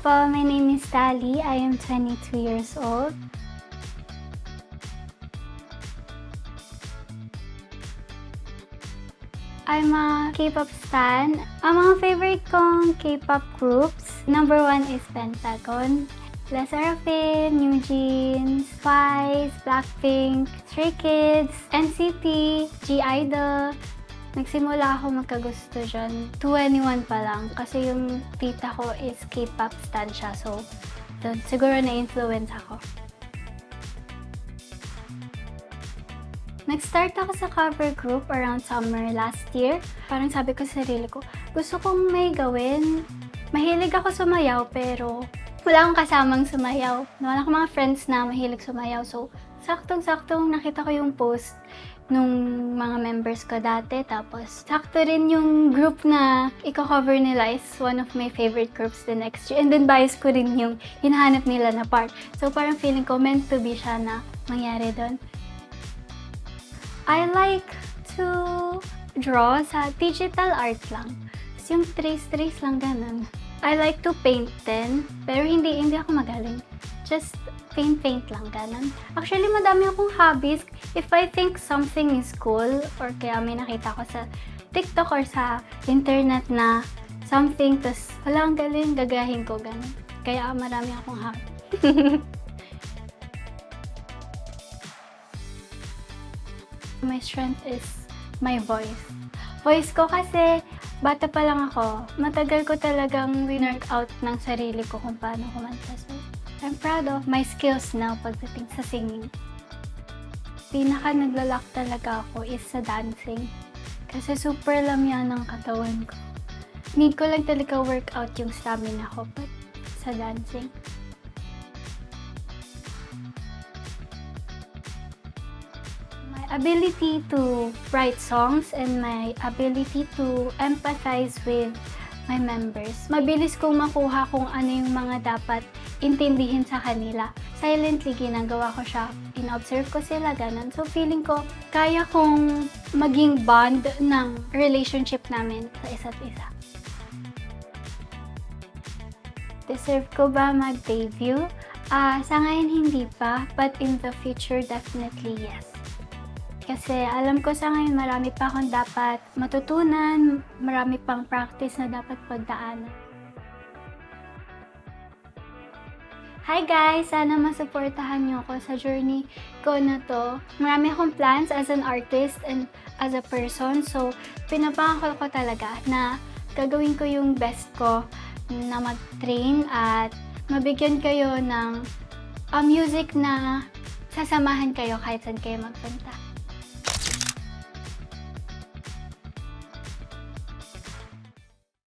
po, my name is Tali. I am 22 years old. I'm a K-pop stan. Ang mga favorite kong K-pop groups, number 1 is Pentagon, LE SSERAFIM, NewJeans, Twice, Blackpink, Stray Kids, NCT, G-Idol. Nagsimula ako magkagusto dyan, 21 pa lang, kasi yung tita ko is K-pop stan siya, so doon siguro na-influence ako. Nag-start ako sa cover group around summer last year. Parang sabi ko sa sarili ko, gusto kong may gawin. Mahilig ako sumayaw, pero wala akong kasamang sumayaw. Wala akong mga friends na mahilig sumayaw, so saktong-saktong nakita ko yung post nung mga members ko dati, tapos sakto rin yung group na i-cover nila is one of my favorite groups the next year, and then bias ko rin yung hinahanap nila na part. So parang feeling ko meant to be siya na mangyari doon. I like to draw sa digital art lang. So, yung trace lang ganun. I like to paint din, pero hindi ako magaling. Just paint lang, ganun. Actually, madami akong hobbies. If I think something is cool, or kaya may nakita ko sa TikTok or sa internet na something, tas wala, ang galing, gagahin ko, ganun. Kaya marami akong hobby. My strength is my voice. Voice ko kasi, bata pa lang ako, matagal ko talagang work out ng sarili ko kung paano kumanta. So, I'm proud of my skills now pagdating sa singing. Pinaka naglalak talaga ako is sa dancing. Kasi super lamyan ng katawan ko. Need ko lang talaga workout yung stamina ko sa dancing. My ability to write songs and my ability to empathize with my members. Mabilis kong makuha kung ano yung mga dapat intindihin sa kanila. Silently ginagawa ko siya. In-observe ko sila, ganun. So feeling ko, kaya kong maging bond ng relationship namin sa isa't isa. Deserve ko ba mag-debut? Sa ngayon hindi pa, but in the future definitely yes. Kasi alam ko sa ngayon marami pa akong dapat matutunan, marami pang practice na dapat pagdaanan. Hi guys! Sana masuportahan niyo ako sa journey ko na to. Marami akong plans as an artist and as a person. So, pinapangako ko talaga na gagawin ko yung best ko na mag-train at mabigyan kayo ng music na sasamahan kayo kahit saan kayo magpunta.